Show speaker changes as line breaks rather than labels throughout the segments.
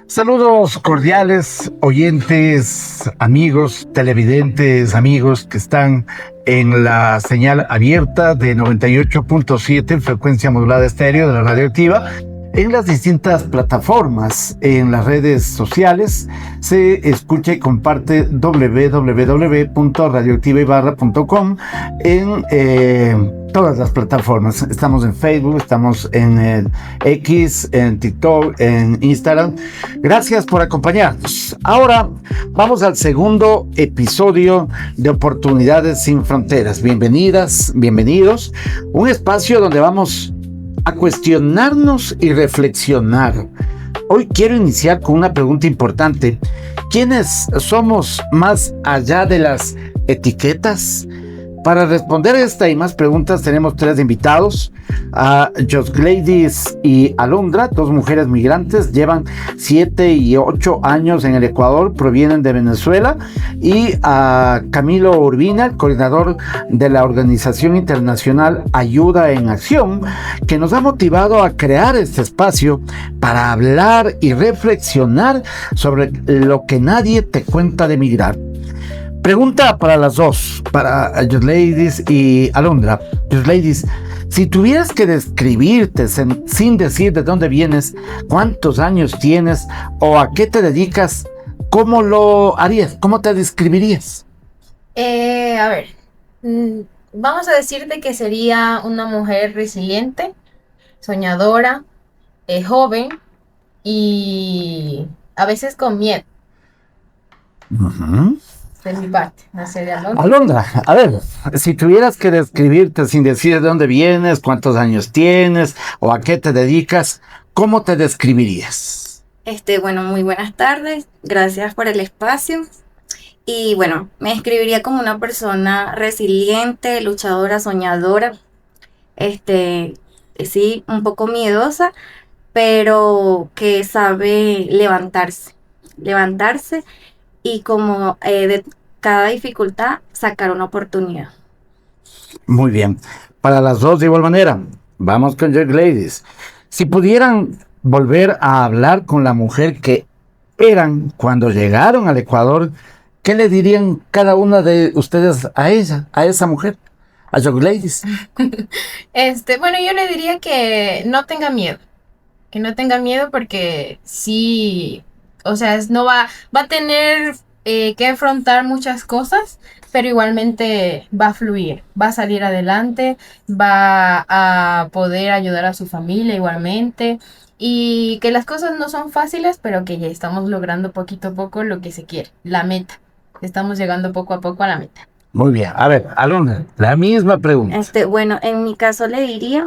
Saludos cordiales, oyentes, amigos, televidentes, amigos que están en la señal abierta de 98.7 frecuencia modulada estéreo de la radioactiva. En las distintas plataformas, en las redes sociales, se escucha y comparte www.radioactivaibarra.com en todas las plataformas. Estamos en Facebook, estamos en X, en TikTok, en Instagram. Gracias por acompañarnos. Ahora vamos al segundo episodio de Oportunidades sin Fronteras. Bienvenidas, bienvenidos. Un espacio donde vamos a cuestionarnos y reflexionar. Hoy quiero iniciar con una pregunta importante. ¿Quiénes somos más allá de las etiquetas? Para responder esta y más preguntas tenemos tres invitados, a Yosgleidis y Alondra, dos mujeres migrantes, llevan 7 y 8 años en el Ecuador, provienen de Venezuela, y a Camilo Urbina, el coordinador de la organización internacional Ayuda en Acción, que nos ha motivado a crear este espacio para hablar y reflexionar sobre lo que nadie te cuenta de migrar. Pregunta para las dos, para Yosgleidis y Alondra. Yosgleidis, si tuvieras que describirte sin decir de dónde vienes, cuántos años tienes o a qué te dedicas, ¿cómo lo harías? ¿Cómo te describirías?
Vamos a decirte que sería una mujer resiliente, soñadora, joven y a veces con miedo. De mi parte, no sé de Alondra.
Alondra, a ver, si tuvieras que describirte sin decir de dónde vienes, cuántos años tienes o a qué te dedicas, ¿cómo te describirías?
Muy buenas tardes, gracias por el espacio. Y bueno, me describiría como una persona resiliente, luchadora, soñadora, sí, un poco miedosa, pero que sabe levantarse y como de cada dificultad sacar una oportunidad.
Muy bien. Para las dos de igual manera, vamos con Yosgleidis. Si pudieran volver a hablar con la mujer que eran cuando llegaron al Ecuador, ¿qué le dirían cada una de ustedes a ella, a esa mujer, a Yosgleidis?
Yo le diría que no tenga miedo. Que no tenga miedo porque sí, no va a tener que afrontar muchas cosas, pero igualmente va a fluir, va a salir adelante, va a poder ayudar a su familia igualmente, y que las cosas no son fáciles, pero que ya estamos logrando poquito a poco lo que se quiere, la meta. Estamos llegando poco a poco a la meta.
Muy bien. A ver, Alondra, la misma pregunta.
En mi caso le diría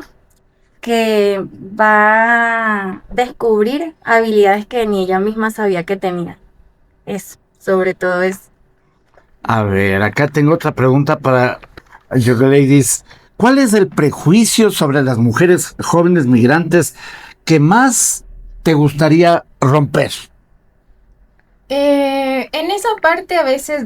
que va a descubrir habilidades que ni ella misma sabía que tenía. Eso, sobre todo eso.
A ver, acá tengo otra pregunta para Yosgleidis. ¿Cuál es el prejuicio sobre las mujeres jóvenes migrantes que más te gustaría romper?
En esa parte a veces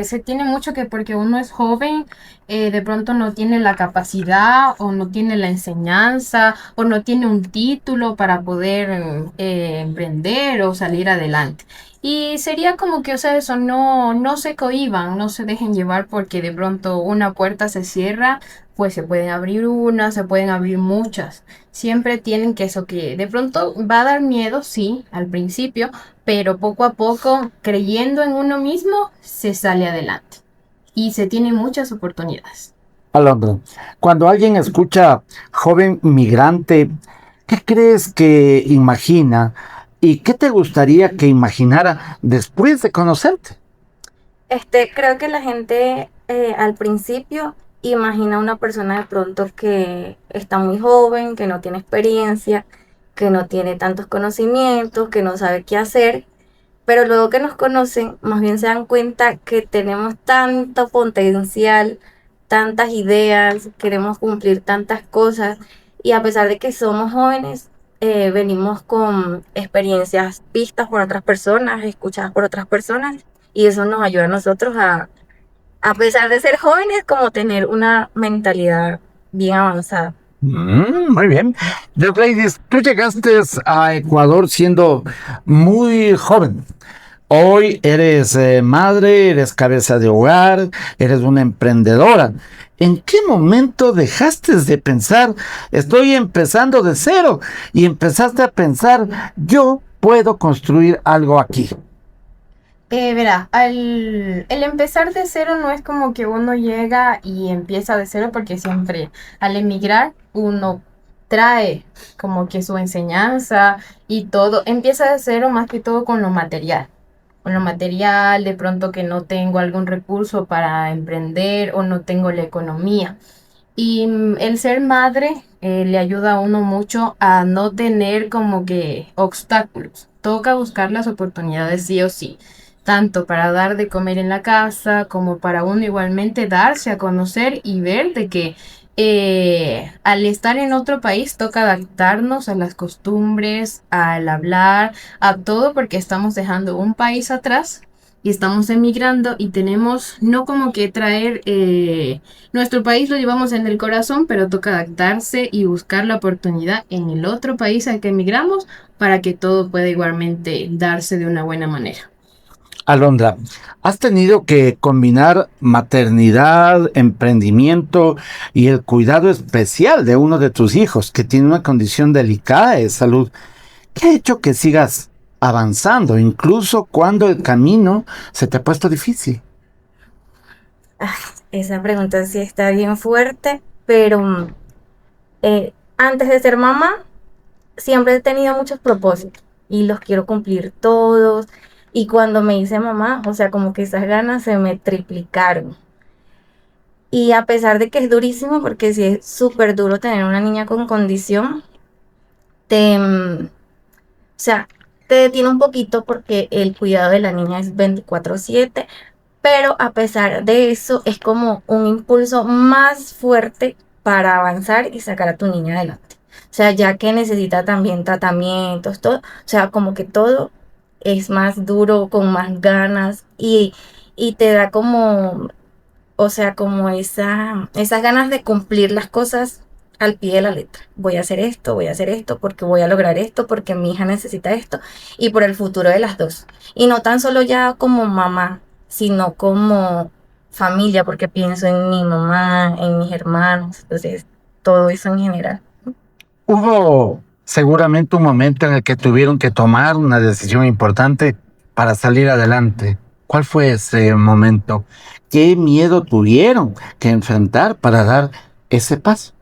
se tiene mucho que porque uno es joven, de pronto no tiene la capacidad o no tiene la enseñanza o no tiene un título para poder emprender o salir adelante. Y sería como que, eso no se cohíban, no se dejen llevar porque de pronto una puerta se cierra, pues se pueden abrir una, se pueden abrir muchas. Siempre tienen que de pronto va a dar miedo, sí, al principio, pero poco a poco, creyendo en uno mismo, se sale adelante y se tienen muchas oportunidades.
Alondra, cuando alguien escucha joven migrante, ¿qué crees que imagina y qué te gustaría que imaginara después de conocerte?
Creo que la gente al principio imagina a una persona de pronto que está muy joven, que no tiene experiencia, que no tiene tantos conocimientos, que no sabe qué hacer, pero luego que nos conocen, más bien se dan cuenta que tenemos tanto potencial, tantas ideas, queremos cumplir tantas cosas, y a pesar de que somos jóvenes, venimos con experiencias vistas por otras personas, escuchadas por otras personas, y eso nos ayuda a nosotros a pesar de ser jóvenes, como tener una mentalidad bien avanzada.
Muy bien. The Ladies, tú llegaste a Ecuador siendo muy joven. Hoy eres madre, eres cabeza de hogar, eres una emprendedora. ¿En qué momento dejaste de pensar, estoy empezando de cero, y empezaste a pensar, yo puedo construir algo aquí?
Verá, el empezar de cero no es como que uno llega y empieza de cero, porque siempre al emigrar uno trae como que su enseñanza y todo, empieza de cero más que todo con lo material. Con lo material, de pronto que no tengo algún recurso para emprender o no tengo la economía. Y el ser madre le ayuda a uno mucho a no tener como que obstáculos. Toca buscar las oportunidades sí o sí, tanto para dar de comer en la casa como para uno igualmente darse a conocer y ver de que al estar en otro país toca adaptarnos a las costumbres, al hablar, a todo, porque estamos dejando un país atrás y estamos emigrando y tenemos no como que traer nuestro país, lo llevamos en el corazón, pero toca adaptarse y buscar la oportunidad en el otro país al que emigramos para que todo pueda igualmente darse de una buena manera.
Alondra, has tenido que combinar maternidad, emprendimiento y el cuidado especial de uno de tus hijos que tiene una condición delicada de salud. ¿Qué ha hecho que sigas avanzando, incluso cuando el camino se te ha puesto difícil?
Ah, esa pregunta sí está bien fuerte, pero antes de ser mamá, siempre he tenido muchos propósitos y los quiero cumplir todos. Y cuando me hice mamá, o sea, como que esas ganas se me triplicaron. Y a pesar de que es durísimo, porque sí es súper duro tener una niña con condición, o sea, te detiene un poquito porque el cuidado de la niña es 24/7, pero a pesar de eso es como un impulso más fuerte para avanzar y sacar a tu niña adelante. O sea, ya que necesita también tratamientos, todo, o sea, como que todo es más duro, con más ganas y te da como, o sea, como esas ganas de cumplir las cosas al pie de la letra. Voy a hacer esto, porque voy a lograr esto, porque mi hija necesita esto, y por el futuro de las dos. Y no tan solo ya como mamá, sino como familia, porque pienso en mi mamá, en mis hermanos, entonces todo eso en general.
Hubo seguramente un momento en el que tuvieron que tomar una decisión importante para salir adelante. ¿Cuál fue ese momento? ¿Qué miedo tuvieron que enfrentar para dar ese paso?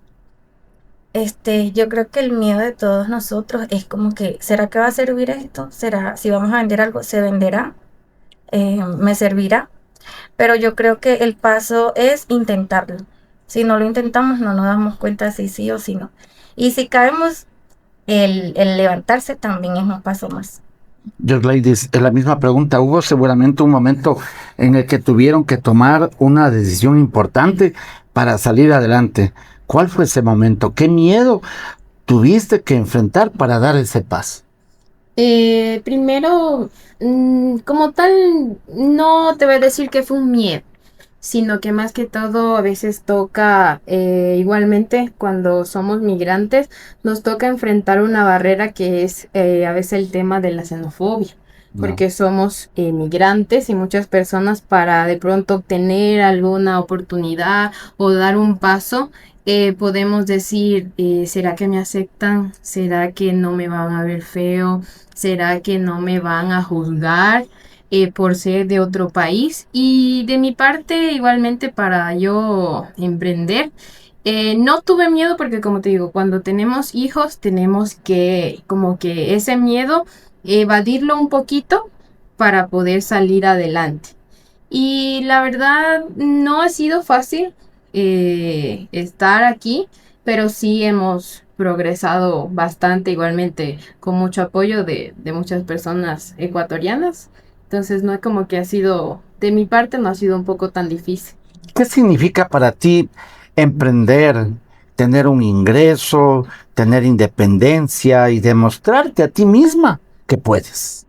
Yo creo que el miedo de todos nosotros es como que, ¿será que va a servir esto? ¿Será, si vamos a vender algo, se venderá? ¿Me servirá? Pero yo creo que el paso es intentarlo. Si no lo intentamos, no nos damos cuenta si sí o si no. Y si caemos, el levantarse también es un paso más.
Just Ladies, es la misma pregunta. Hubo seguramente un momento en el que tuvieron que tomar una decisión importante para salir adelante. ¿Cuál fue ese momento? ¿Qué miedo tuviste que enfrentar para dar ese paso?
Primero, como tal, no te voy a decir que fue un miedo, sino que más que todo a veces toca, igualmente cuando somos migrantes, nos toca enfrentar una barrera que es a veces el tema de la xenofobia,
No.
porque somos migrantes y muchas personas para de pronto obtener alguna oportunidad o dar un paso, podemos decir, ¿será que me aceptan? ¿Será que no me van a ver feo? ¿Será que no me van a juzgar por ser de otro país? Y de mi parte, igualmente para yo emprender, no tuve miedo porque como te digo, cuando tenemos hijos tenemos que como que ese miedo evadirlo un poquito para poder salir adelante. Y la verdad no ha sido fácil estar aquí, pero sí hemos progresado bastante igualmente con mucho apoyo de muchas personas ecuatorianas. Entonces no es como que ha sido, de mi parte no ha sido un poco tan difícil.
¿Qué significa para ti emprender, tener un ingreso, tener independencia y demostrarte a ti misma que puedes?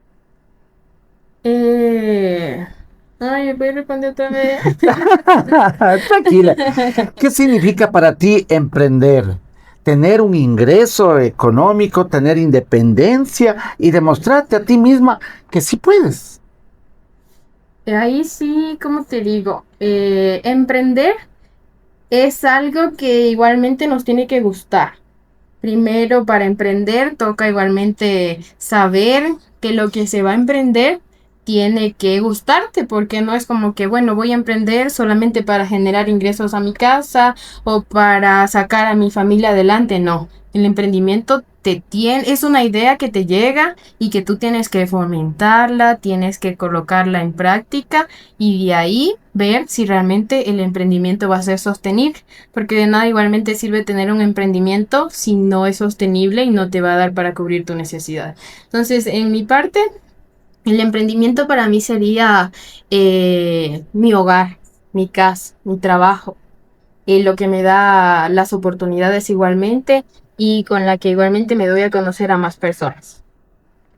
Ay, voy a responder otra vez.
Tranquila. ¿Qué significa para ti emprender, tener un ingreso económico, tener independencia y demostrarte a ti misma que sí puedes.
Ahí sí, como te digo, emprender es algo que igualmente nos tiene que gustar. Primero, para emprender, toca igualmente saber que lo que se va a emprender tiene que gustarte, porque no es como que, bueno, voy a emprender solamente para generar ingresos a mi casa o para sacar a mi familia adelante. No, el emprendimiento es una idea que te llega y que tú tienes que fomentarla, tienes que colocarla en práctica y de ahí ver si realmente el emprendimiento va a ser sostenible. Porque de nada igualmente sirve tener un emprendimiento si no es sostenible y no te va a dar para cubrir tu necesidad. Entonces, en mi parte, el emprendimiento para mí sería mi hogar, mi casa, mi trabajo, lo que me da las oportunidades igualmente y con la que igualmente me doy a conocer a más personas.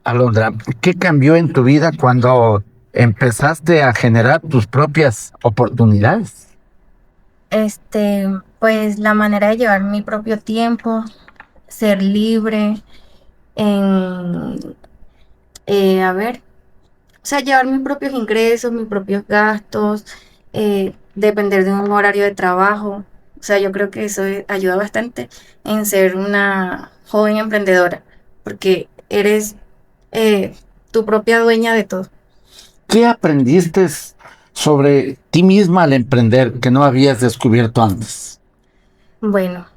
Alondra, ¿qué cambió en tu vida cuando empezaste a generar tus propias oportunidades?
Este, pues la manera de llevar mi propio tiempo, ser libre, en, a ver, o sea, llevar mis propios ingresos, mis propios gastos, depender de un horario de trabajo. O sea, yo creo que eso ayuda bastante en ser una joven emprendedora, porque eres tu propia dueña de todo.
¿Qué aprendiste sobre ti misma al emprender que no habías descubierto antes?
Bueno,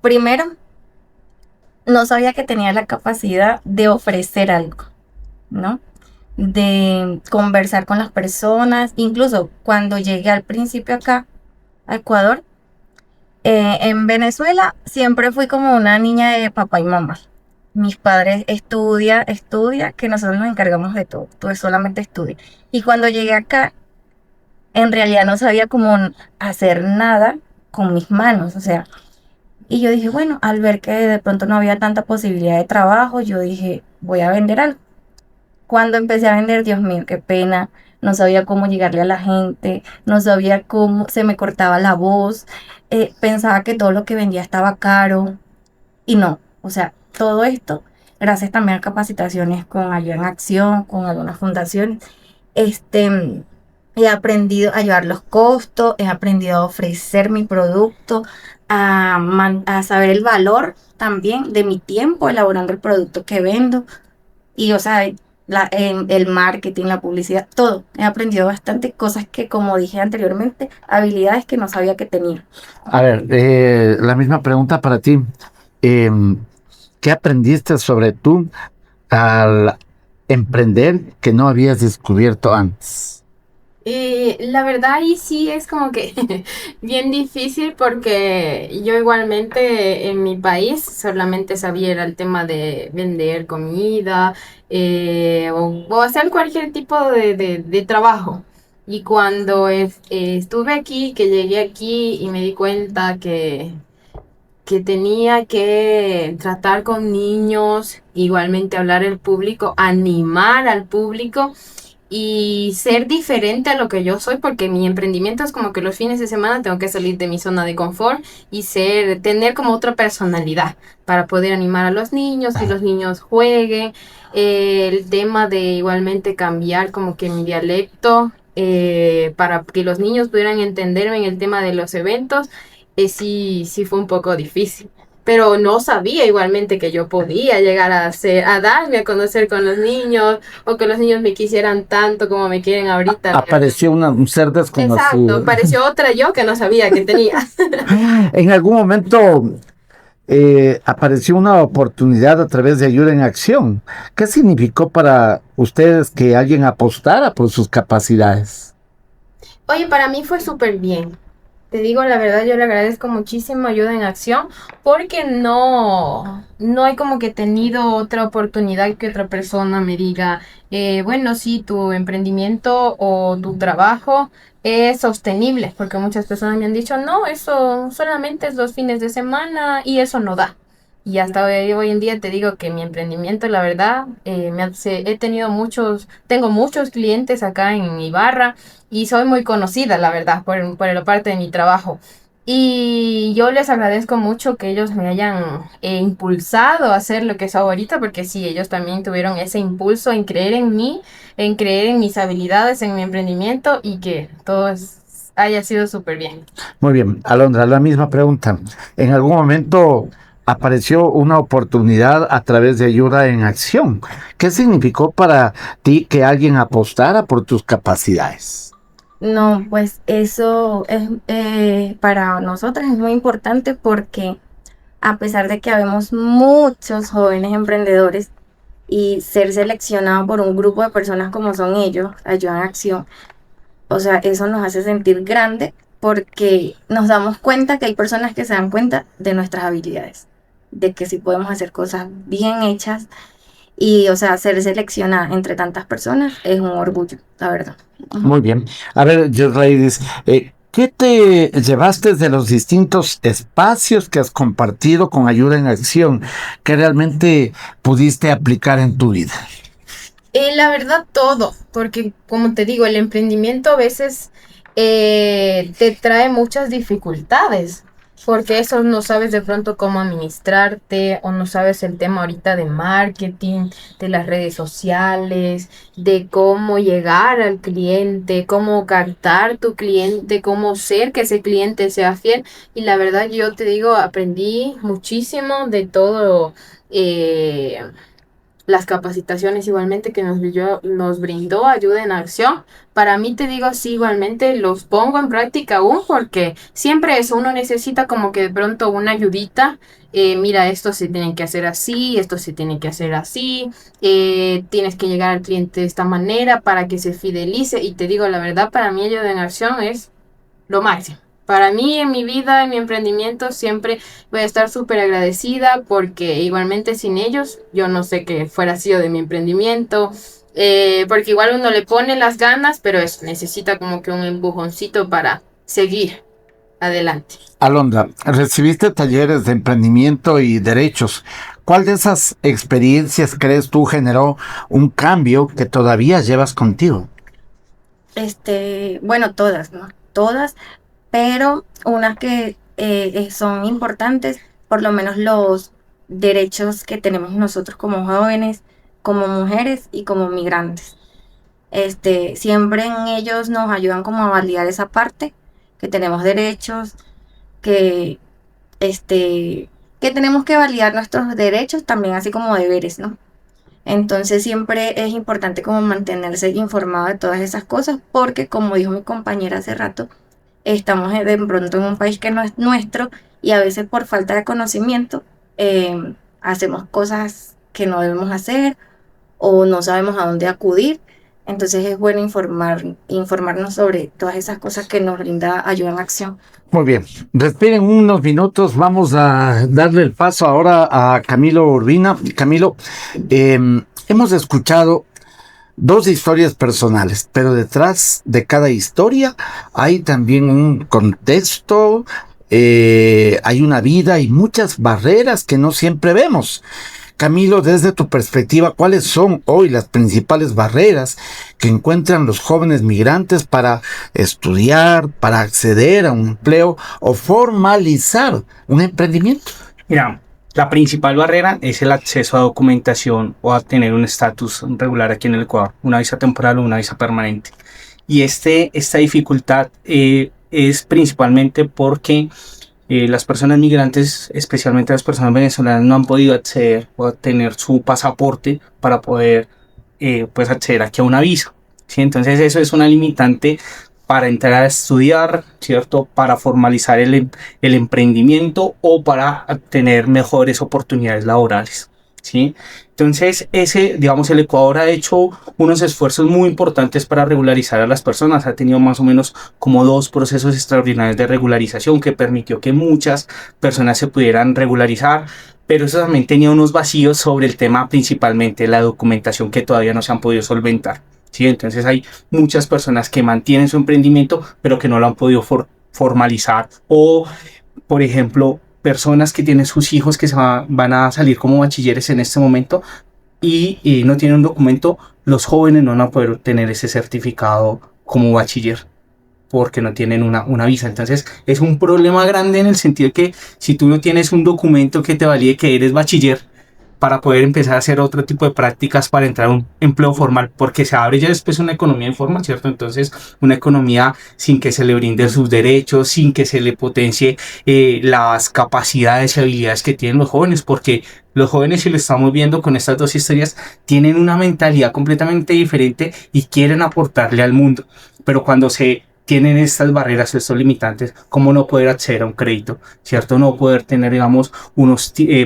primero, no sabía que tenía la capacidad de ofrecer algo, ¿no? De conversar con las personas, incluso cuando llegué al principio acá, a Ecuador, en Venezuela siempre fui como una niña de papá y mamá. Mis padres estudia, que nosotros nos encargamos de todo, tú solamente estudia. Y cuando llegué acá, en realidad no sabía cómo hacer nada con mis manos, o sea, y yo dije, bueno, al ver que de pronto no había tanta posibilidad de trabajo, yo dije, voy a vender algo. Cuando empecé a vender, Dios mío, qué pena, no sabía cómo llegarle a la gente, no sabía cómo, se me cortaba la voz, pensaba que todo lo que vendía estaba caro y no, o sea, todo esto, gracias también a capacitaciones con Ayuda en Acción, con algunas fundaciones, este, he aprendido a llevar los costos, he aprendido a ofrecer mi producto, a saber el valor también de mi tiempo elaborando el producto que vendo. Y, o sea, el marketing, la publicidad, todo. He aprendido bastante cosas que, como dije anteriormente, habilidades que no sabía que tenía.
A ver, la misma pregunta para ti. Em, ¿Qué aprendiste sobre tú al emprender que no habías descubierto antes?
La verdad ahí sí es como que bien difícil porque yo igualmente en mi país solamente sabía era el tema de vender comida o hacer cualquier tipo de trabajo. Y cuando estuve aquí, que llegué aquí y me di cuenta que tenía que tratar con niños, igualmente hablar al público, animar al público y ser diferente a lo que yo soy, porque mi emprendimiento es como que los fines de semana tengo que salir de mi zona de confort y tener como otra personalidad para poder animar a los niños, que los niños jueguen. El tema de igualmente cambiar como que mi dialecto para que los niños pudieran entenderme en el tema de los eventos, sí fue un poco difícil. Pero no sabía igualmente que yo podía llegar a darme a conocer con los niños o que los niños me quisieran tanto como me quieren ahorita.
Apareció un ser desconocido.
Exacto, apareció otra yo que no sabía que tenía.
En algún momento apareció una oportunidad a través de Ayuda en Acción. ¿Qué significó para ustedes que alguien apostara por sus capacidades?
Oye, para mí fue súper bien. Te digo la verdad, yo le agradezco muchísimo Ayuda en Acción porque no hay como que tenido otra oportunidad que otra persona me diga, bueno, sí, tu emprendimiento o tu trabajo es sostenible, porque muchas personas me han dicho, no, eso solamente es los fines de semana y eso no da. Y hasta hoy en día te digo que mi emprendimiento, la verdad, he tenido tengo muchos clientes acá en Ibarra y soy muy conocida, la verdad, por la parte de mi trabajo. Y yo les agradezco mucho que ellos me hayan impulsado a hacer lo que es ahorita, porque sí, ellos también tuvieron ese impulso en creer en mí, en creer en mis habilidades, en mi emprendimiento y que haya sido súper bien.
Muy bien, Alondra, la misma pregunta. ¿En algún momento apareció una oportunidad a través de ayuda en acción? ¿Qué significó para ti que alguien apostara por tus capacidades?
No, pues eso es para nosotras es muy importante porque a pesar de que habemos muchos jóvenes emprendedores y ser seleccionado por un grupo de personas como son ellos, Ayuda en Acción, o sea, eso nos hace sentir grande porque nos damos cuenta que hay personas que se dan cuenta de nuestras habilidades, de que sí podemos hacer cosas bien hechas y, o sea, ser seleccionada entre tantas personas es un orgullo, la verdad.
Muy bien. A ver, Just Ladies, ¿qué te llevaste de los distintos espacios que has compartido con Ayuda en Acción que realmente pudiste aplicar en tu vida?
La verdad, todo, porque como te digo, el emprendimiento a veces te trae muchas dificultades, porque eso no sabes de pronto cómo administrarte o no sabes el tema ahorita de marketing, de las redes sociales, de cómo llegar al cliente, cómo captar tu cliente, cómo ser que ese cliente sea fiel. Y la verdad, yo te digo, aprendí muchísimo de todo. Las capacitaciones igualmente que nos brindó Ayuda en Acción. Para mí te digo, sí, igualmente los pongo en práctica aún porque siempre eso, uno necesita como que de pronto una ayudita. Mira, esto se tiene que hacer así, esto se tiene que hacer así, tienes que llegar al cliente de esta manera para que se fidelice. Y te digo, la verdad, para mí Ayuda en Acción es lo máximo. Para mí, en mi vida, en mi emprendimiento, siempre voy a estar súper agradecida porque igualmente sin ellos, yo no sé qué fuera sido de mi emprendimiento, porque igual uno le pone las ganas, pero eso necesita como que un empujoncito para seguir adelante.
Alondra, recibiste talleres de emprendimiento y derechos. ¿Cuál de esas experiencias crees tú generó un cambio que todavía llevas contigo?
Bueno, todas, ¿no? Todas, pero unas que son importantes, por lo menos los derechos que tenemos nosotros como jóvenes, como mujeres y como migrantes. Siempre en ellos nos ayudan como a validar esa parte, que tenemos derechos, que, que tenemos que validar nuestros derechos también, así como deberes, ¿no? Entonces siempre es importante como mantenerse informado de todas esas cosas, porque como dijo mi compañera hace rato, estamos de pronto en un país que no es nuestro y a veces por falta de conocimiento hacemos cosas que no debemos hacer o no sabemos a dónde acudir. Entonces es bueno informarnos sobre todas esas cosas que nos brinda Ayuda en Acción.
Muy bien, respiren unos minutos, vamos a darle el paso ahora a Camilo Urbina. Camilo, hemos escuchado dos historias personales, pero detrás de cada historia hay también un contexto, hay una vida y muchas barreras que no siempre vemos. Camilo, desde tu perspectiva, ¿cuáles son hoy las principales barreras que encuentran los jóvenes migrantes para estudiar, para acceder a un empleo o formalizar un emprendimiento?
Mira, la principal barrera es el acceso a documentación o a tener un estatus regular aquí en el Ecuador, una visa temporal o una visa permanente. Y esta dificultad es principalmente porque las personas migrantes, especialmente las personas venezolanas, no han podido acceder o a tener su pasaporte para poder pues acceder aquí a una visa, ¿sí? Entonces eso es una limitante para entrar a estudiar, ¿cierto? Para formalizar el emprendimiento o para tener mejores oportunidades laborales, ¿sí? Entonces, digamos, el Ecuador ha hecho unos esfuerzos muy importantes para regularizar a las personas. Ha tenido más o menos como 2 procesos extraordinarios de regularización que permitió que muchas personas se pudieran regularizar, pero eso también tenía unos vacíos sobre el tema, principalmente la documentación, que todavía no se han podido solventar, ¿sí? Entonces hay muchas personas que mantienen su emprendimiento, pero que no lo han podido formalizar. O, por ejemplo, personas que tienen sus hijos que van a salir como bachilleres en este momento y no tienen un documento, los jóvenes no van a poder obtener ese certificado como bachiller. porque no tienen una visa. Entonces es un problema grande en el sentido de que si tú no tienes un documento que te valide que eres bachiller, para poder empezar a hacer otro tipo de prácticas para entrar a un empleo formal, porque se abre ya después una economía informal, ¿cierto? Entonces, una economía sin que se le brinden sus derechos, sin que se le potencie las capacidades y habilidades que tienen los jóvenes, porque los jóvenes, si lo estamos viendo con estas dos historias, tienen una mentalidad completamente diferente y quieren aportarle al mundo, pero cuando se tienen estas barreras, estos limitantes, como no poder acceder a un crédito, ¿cierto? No poder tener, digamos,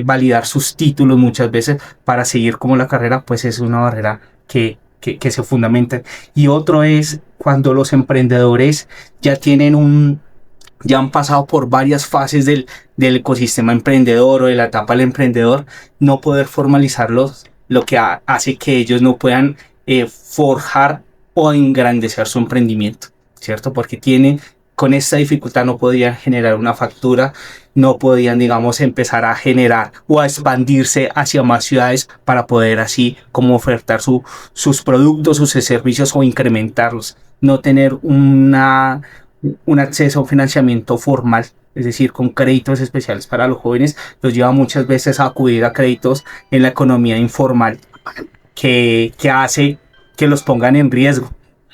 validar sus títulos muchas veces para seguir como la carrera, pues es una barrera que se fundamenta. Y otro es cuando los emprendedores ya han pasado por varias fases del ecosistema emprendedor o de la etapa del emprendedor, no poder formalizarlos, lo que hace que ellos no puedan forjar o engrandecer su emprendimiento, ¿cierto? Porque con esta dificultad no podían generar una factura, no podían, digamos, empezar a generar o a expandirse hacia más ciudades para poder así como ofertar sus productos, sus servicios o incrementarlos. No tener un acceso a un financiamiento formal, es decir, con créditos especiales para los jóvenes, los lleva muchas veces a acudir a créditos en la economía informal que hace que los pongan en riesgo.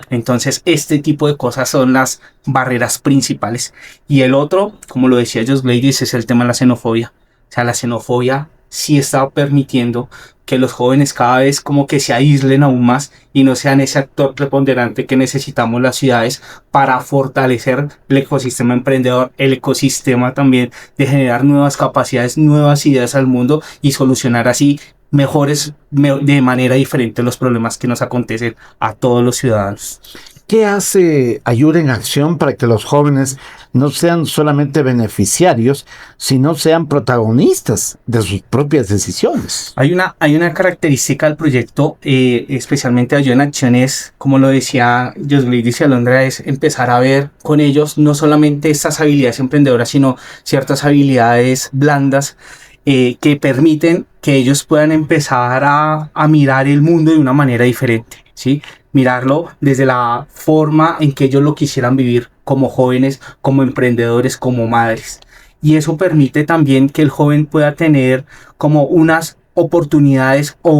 Entonces, este tipo de cosas son las barreras principales. Y el otro, como lo decía Just Gladys, es el tema de la xenofobia. O sea, la xenofobia sí está permitiendo que los jóvenes cada vez como que se aíslen aún más y no sean ese actor preponderante que necesitamos las ciudades para fortalecer el ecosistema emprendedor, el ecosistema también de generar nuevas capacidades, nuevas ideas al mundo y solucionar así de manera diferente los problemas que nos acontecen a todos los ciudadanos.
¿Qué hace Ayuda en Acción para que los jóvenes no sean solamente beneficiarios, sino sean protagonistas de sus propias decisiones?
Hay una característica del proyecto, especialmente Ayuda en Acción, es, como lo decía Josly, dice Alondra, es empezar a ver con ellos no solamente estas habilidades emprendedoras, sino ciertas habilidades blandas que permiten que ellos puedan empezar a mirar el mundo de una manera diferente, ¿sí? Mirarlo desde la forma en que ellos lo quisieran vivir como jóvenes, como emprendedores, como madres. Y eso permite también que el joven pueda tener como unas oportunidades o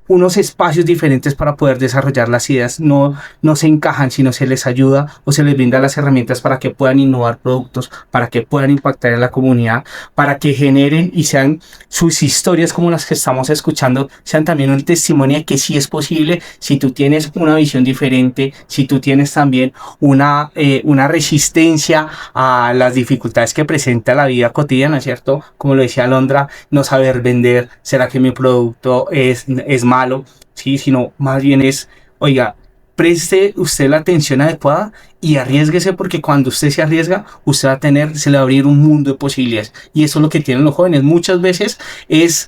unos espacios diferentes para poder desarrollar las ideas. No se encajan, sino se les ayuda o se les brinda las herramientas para que puedan innovar productos, para que puedan impactar en la comunidad, para que generen y sean sus historias como las que estamos escuchando, sean también un testimonio de que sí es posible si tú tienes una visión diferente, si tú tienes también una resistencia a las dificultades que presenta la vida cotidiana, ¿cierto? Como lo decía Alondra, no saber vender, ¿será que mi producto es malo? Sí, sino más bien es, oiga, preste usted la atención adecuada y arriésguese, porque cuando usted se arriesga, usted se le va a abrir un mundo de posibilidades. Y eso es lo que tienen los jóvenes. Muchas veces es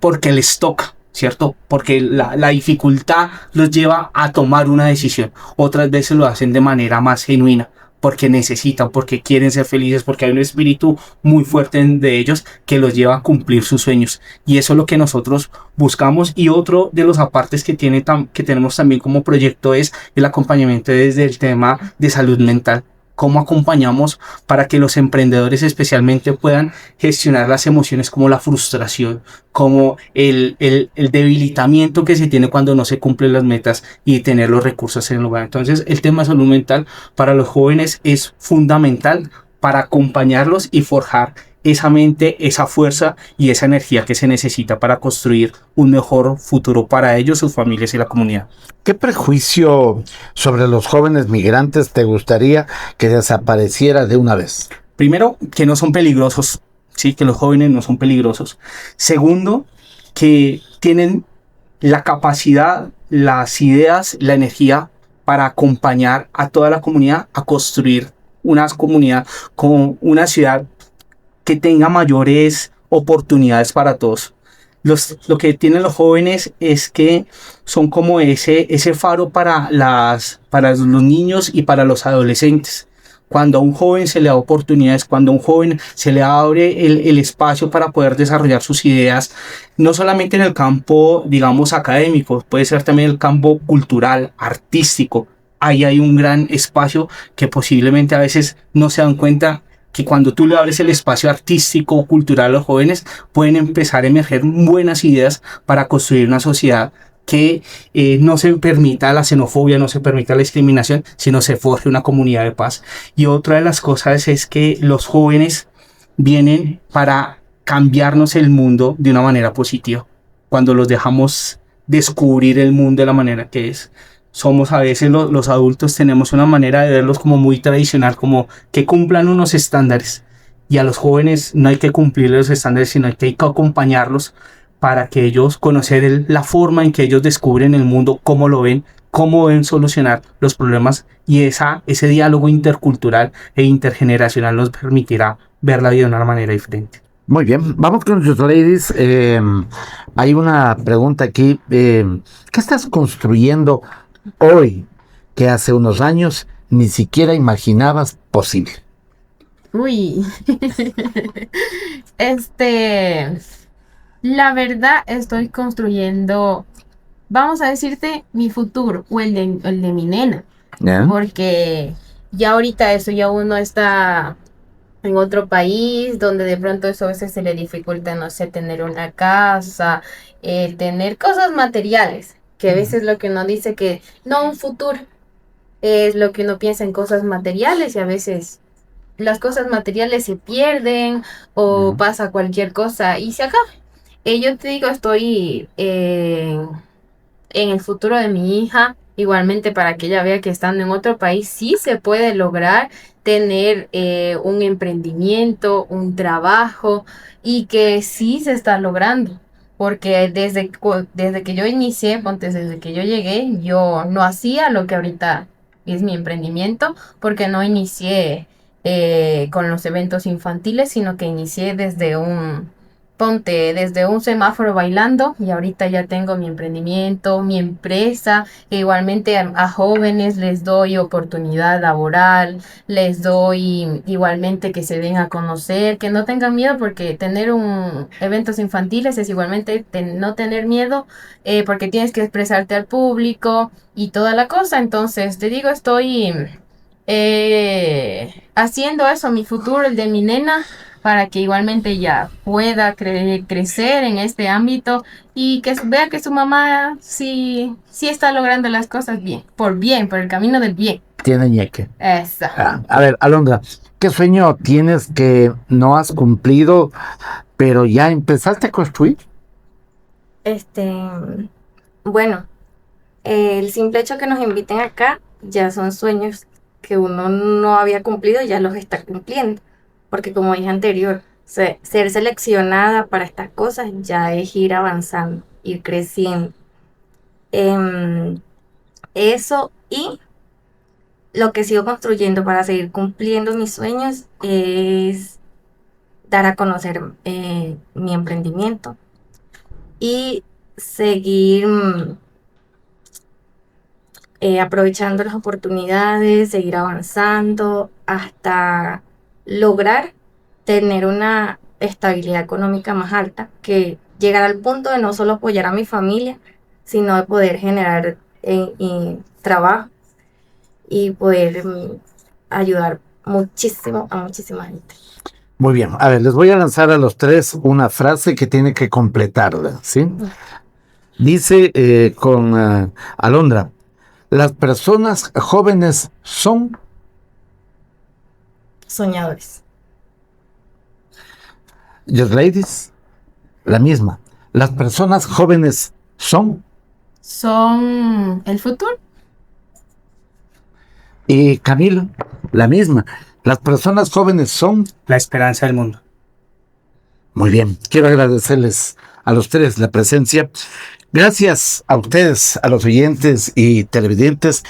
porque les toca, ¿cierto? Porque la dificultad los lleva a tomar una decisión. Otras veces lo hacen de manera más genuina, porque necesitan, porque quieren ser felices, porque hay un espíritu muy fuerte de ellos que los lleva a cumplir sus sueños. Y eso es lo que nosotros buscamos. Y otro de los apartes que tenemos también como proyecto es el acompañamiento desde el tema de salud mental. Cómo acompañamos para que los emprendedores especialmente puedan gestionar las emociones como la frustración, como el debilitamiento que se tiene cuando no se cumplen las metas y tener los recursos en el lugar. Entonces, el tema de salud mental para los jóvenes es fundamental para acompañarlos y forjar esa mente, esa fuerza y esa energía que se necesita para construir un mejor futuro para ellos, sus familias y la comunidad.
¿Qué prejuicio sobre los jóvenes migrantes te gustaría que desapareciera de una vez?
Primero, que no son peligrosos, sí, que los jóvenes no son peligrosos. Segundo, que tienen la capacidad, las ideas, la energía para acompañar a toda la comunidad a construir una comunidad con una ciudad que tenga mayores oportunidades para todos. Lo que tienen los jóvenes es que son como ese faro para los niños y para los adolescentes. Cuando a un joven se le da oportunidades, cuando a un joven se le abre el espacio para poder desarrollar sus ideas, no solamente en el campo, digamos, académico, puede ser también el campo cultural, artístico, ahí hay un gran espacio que posiblemente a veces no se dan cuenta que cuando tú le abres el espacio artístico o cultural a los jóvenes, pueden empezar a emerger buenas ideas para construir una sociedad que no se permita la xenofobia, no se permita la discriminación, sino se forje una comunidad de paz. Y otra de las cosas es que los jóvenes vienen para cambiarnos el mundo de una manera positiva. Cuando los dejamos descubrir el mundo de la manera que es. Somos a veces los adultos tenemos una manera de verlos como muy tradicional, como que cumplan unos estándares. Y a los jóvenes no hay que cumplir los estándares, sino hay que acompañarlos para que ellos conocer la forma en que ellos descubren el mundo, cómo lo ven, cómo deben solucionar los problemas. Y ese diálogo intercultural e intergeneracional nos permitirá ver la vida de una manera diferente.
Muy bien, vamos con los ladies. Hay una pregunta aquí. ¿Qué estás construyendo hoy que hace unos años ni siquiera imaginabas posible?
Uy, la verdad estoy construyendo, vamos a decirte, mi futuro o el de mi nena,
¿Ya?
porque ya ahorita eso ya uno está en otro país donde de pronto eso a veces se le dificulta, no sé, tener una casa, tener cosas materiales, que a veces lo que uno dice que no un futuro es lo que uno piensa en cosas materiales y a veces las cosas materiales se pierden o pasa cualquier cosa y se acaba. Yo te digo, estoy en el futuro de mi hija, igualmente para que ella vea que estando en otro país sí se puede lograr tener un emprendimiento, un trabajo y que sí se está logrando. Porque desde que yo inicié, desde que yo llegué, yo no hacía lo que ahorita es mi emprendimiento, porque no inicié con los eventos infantiles, sino que inicié desde desde un semáforo bailando y ahorita ya tengo mi emprendimiento, mi empresa, e igualmente a jóvenes les doy oportunidad laboral, les doy igualmente que se den a conocer, que no tengan miedo porque tener eventos infantiles es igualmente no tener miedo porque tienes que expresarte al público y toda la cosa. Entonces te digo, estoy haciendo eso, mi futuro, el de mi nena, para que igualmente ella pueda crecer en este ámbito y que vea que su mamá sí está logrando las cosas bien, por el camino del bien.
Tiene ñeque.
Eso.
A ver, Alondra, ¿qué sueño tienes que no has cumplido, pero ya empezaste a construir?
Bueno, el simple hecho que nos inviten acá ya son sueños que uno no había cumplido, ya los está cumpliendo. Porque como dije anterior, ser seleccionada para estas cosas ya es ir avanzando, ir creciendo. Eso y lo que sigo construyendo para seguir cumpliendo mis sueños es dar a conocer mi emprendimiento y seguir aprovechando las oportunidades, seguir avanzando hasta lograr tener una estabilidad económica más alta, que llegar al punto de no solo apoyar a mi familia, sino de poder generar trabajo y poder ayudar muchísimo a muchísima gente.
Muy bien, a ver, les voy a lanzar a los tres una frase que tiene que completarla, ¿sí? Dice con Alondra, las personas jóvenes son
Soñadores.
Just ladies, la misma. Las personas jóvenes son
el futuro.
Y Camilo, la misma. Las personas jóvenes son
La esperanza del mundo.
Muy bien, quiero agradecerles a los tres la presencia. Gracias a ustedes, a los oyentes y televidentes.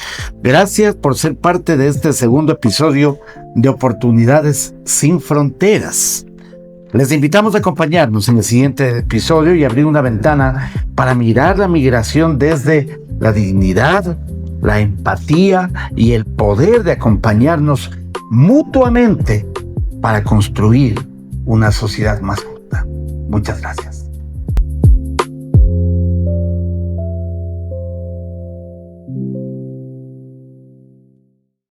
Gracias por ser parte de este segundo episodio de Oportunidades sin Fronteras. Les invitamos a acompañarnos en el siguiente episodio y abrir una ventana para mirar la migración desde la dignidad, la empatía y el poder de acompañarnos mutuamente para construir una sociedad más justa. Muchas gracias.